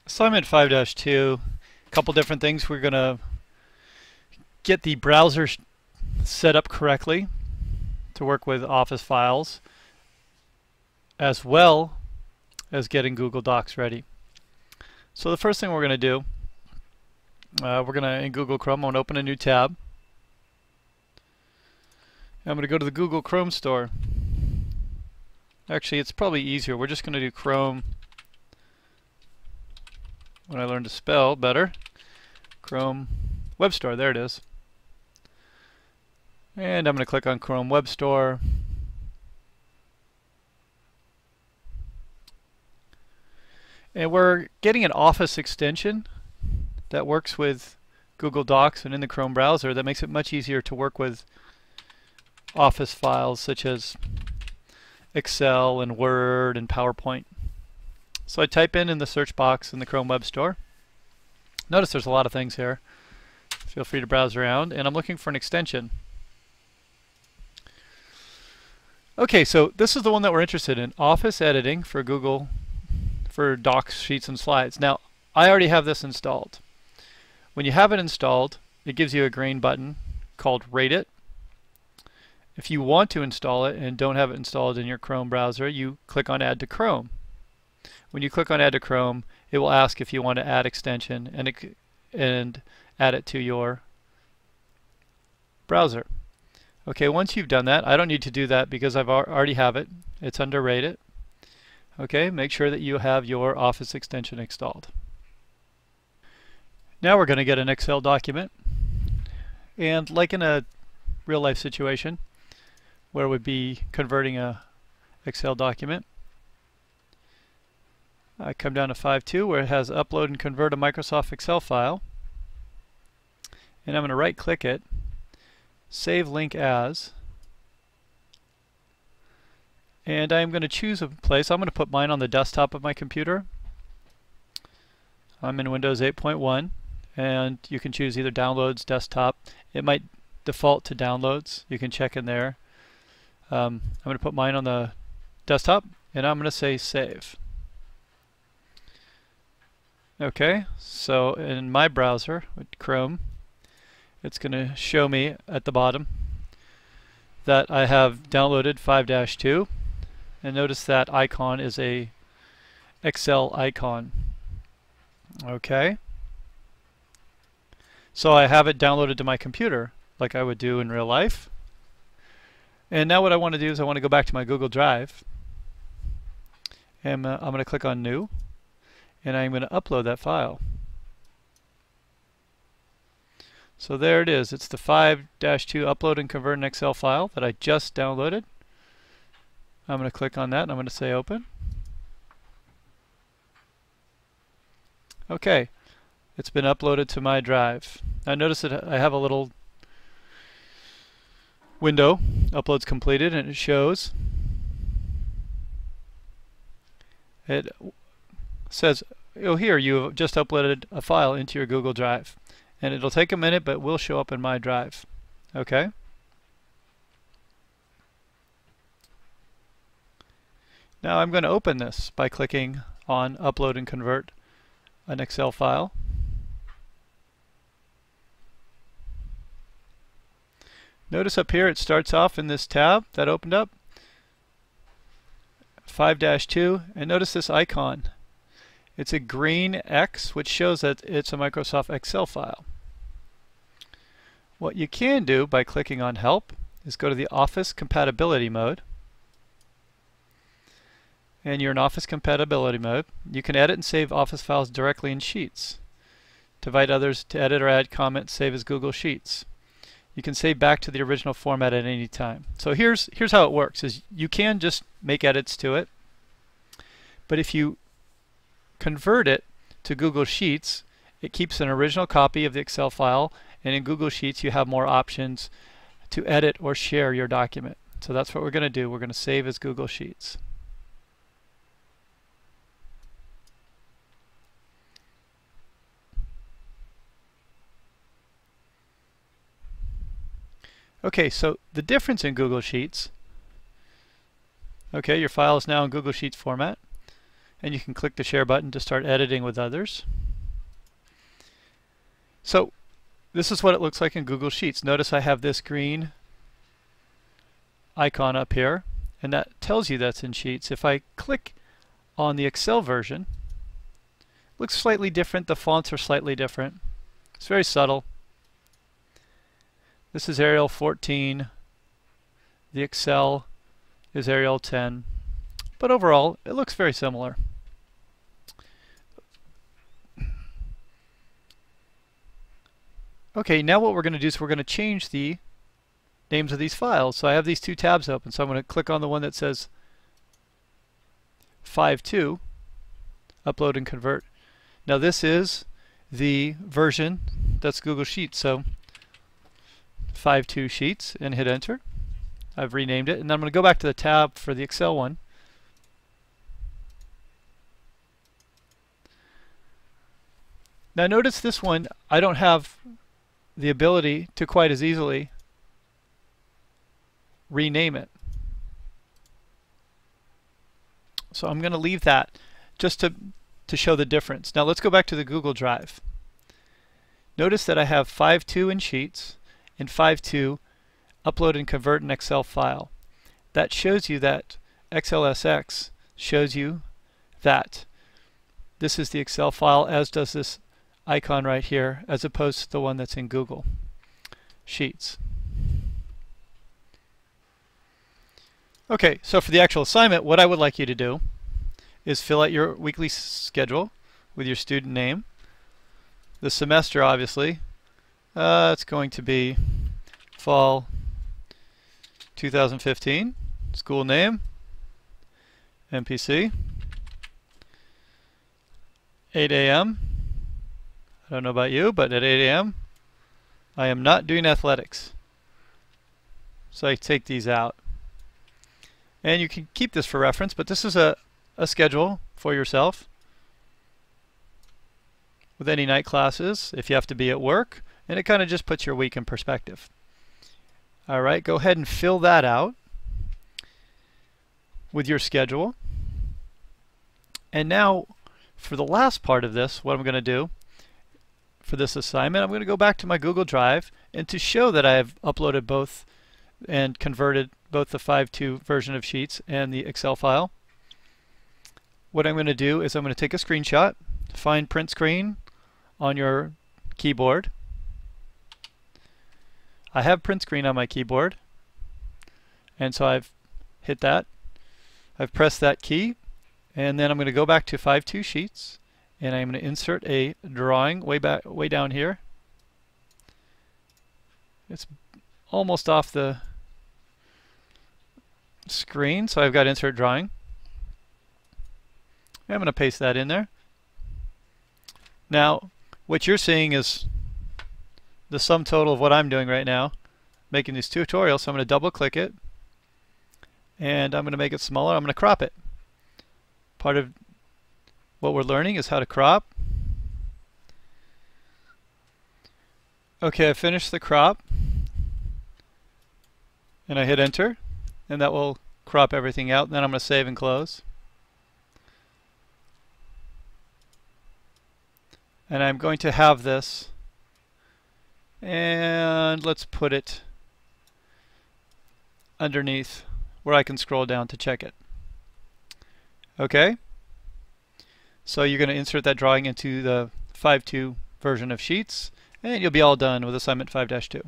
Assignment 5-2, a couple different things. We're going to get the browser set up correctly to work with Office files, as well as getting Google Docs ready. So the first thing we're going to do, in Google Chrome, I'm going to open a new tab. I'm going to go to the Google Chrome store. Actually, it's probably easier. We're just going to do Chrome. When I learned to spell better, Chrome Web Store, there it is. And I'm going to click on Chrome Web Store. And we're getting an Office extension that works with Google Docs and in the Chrome browser that makes it much easier to work with Office files such as Excel and Word and PowerPoint. So I type in the search box in the Chrome Web Store. Notice there's a lot of things here. Feel free to browse around, and I'm looking for an extension. Okay, so this is the one that we're interested in, Office Editing for Google, for Docs, Sheets, and Slides. Now, I already have this installed. When you have it installed, it gives you a green button called Rate It. If you want to install it and don't have it installed in your Chrome browser, you click on Add to Chrome. When you click on Add to Chrome, it will ask if you want to add extension and add it to your browser. Okay, once you've done that, I don't need to do that because I've already have it. It's under Rate It. Okay, make sure that you have your Office extension installed. Now we're going to get an Excel document. And like in a real life situation where we'd be converting a Excel document, I come down to 5.2 where it has upload and convert a Microsoft Excel file, and I'm going to right click it, save link as, and I'm going to choose a place. I'm going to put mine on the desktop of my computer. I'm in Windows 8.1, and you can choose either downloads, desktop. It might default to downloads. You can check in there. I'm going to put mine on the desktop, and I'm going to say save. Okay, so in my browser with Chrome, it's going to show me at the bottom that I have downloaded 5-2, and notice that icon is a Excel icon. Okay, so I have it downloaded to my computer like I would do in real life. And now what I want to do is I want to go back to my Google Drive, and I'm going to click on New, and I'm going to upload that file. So there it is. It's the 5-2 upload and convert an Excel file that I just downloaded. I'm going to click on that and I'm going to say open. Okay, it's been uploaded to my drive. Now notice that I have a little window, uploads completed, and it shows. It says, oh, here you have just uploaded a file into your Google Drive, and it'll take a minute but will show up in my drive. Okay, now I'm going to open this by clicking on upload and convert an Excel file. Notice up here it starts off in this tab that opened up 5-2, and notice this icon. It's a green X, which shows that it's a Microsoft Excel file. What you can do by clicking on Help is go to the Office Compatibility mode. And you're in Office Compatibility mode. You can edit and save Office files directly in Sheets. To invite others to edit or add comments, save as Google Sheets. You can save back to the original format at any time. So here's how it works: is you can just make edits to it, but if you convert it to Google Sheets, it keeps an original copy of the Excel file, and in Google Sheets you have more options to edit or share your document. So that's what we're going to do. We're going to save as Google Sheets. Okay, so the difference in Google Sheets, okay, your file is now in Google Sheets format. and you can click the share button to start editing with others. So this is what it looks like in Google Sheets. Notice I have this green icon up here, and that tells you that's in Sheets. If I click on the Excel version, it looks slightly different. The fonts are slightly different. It's very subtle. This is Arial 14. The Excel is Arial 10. But overall, it looks very similar. Okay, now what we're going to do is we're going to change the names of these files. So I have these two tabs open, so I'm going to click on the one that says 5.2, upload and convert. Now this is the version that's Google Sheets, so 5.2 Sheets, and hit enter. I've renamed it, and then I'm going to go back to the tab for the Excel one. Now notice this one, I don't have the ability to quite as easily rename it. So I'm going to leave that just to show the difference. Now let's go back to the Google Drive. Notice that I have 5.2 in Sheets and 5.2 upload and convert an Excel file. That shows you that XLSX shows you that this is the Excel file, as does this icon right here, as opposed to the one that's in Google Sheets. Okay, so for the actual assignment, what I would like you to do is fill out your weekly schedule with your student name. The semester, obviously, it's going to be fall 2015. School name, MPC, 8 a.m. I don't know about you, but at 8 a.m. I am not doing athletics. So I take these out. And you can keep this for reference, but this is a schedule for yourself with any night classes if you have to be at work, and it kind of just puts your week in perspective. Alright, go ahead and fill that out with your schedule. And now for the last part of this, what I'm going to do for this assignment, I'm going to go back to my Google Drive, and to show that I have uploaded both and converted both the 5.2 version of Sheets and the Excel file, what I'm going to do is I'm going to take a screenshot, find print screen on your keyboard. I have print screen on my keyboard, and so I've hit that. I've pressed that key, and then I'm going to go back to 5.2 Sheets, and I'm going to insert a drawing way down here. It's almost off the screen, so I've got insert drawing. I'm going to paste that in there. Now, what you're seeing is the sum total of what I'm doing right now, making these tutorials. So I'm going to double click it, and I'm going to make it smaller. I'm going to crop it. Part of what we're learning is how to crop. Okay, I finished the crop, and I hit enter, and that will crop everything out. And then I'm going to save and close. And I'm going to have this, and let's put it underneath where I can scroll down to check it. Okay, so you're going to insert that drawing into the 5.2 version of Sheets, and you'll be all done with assignment 5-2.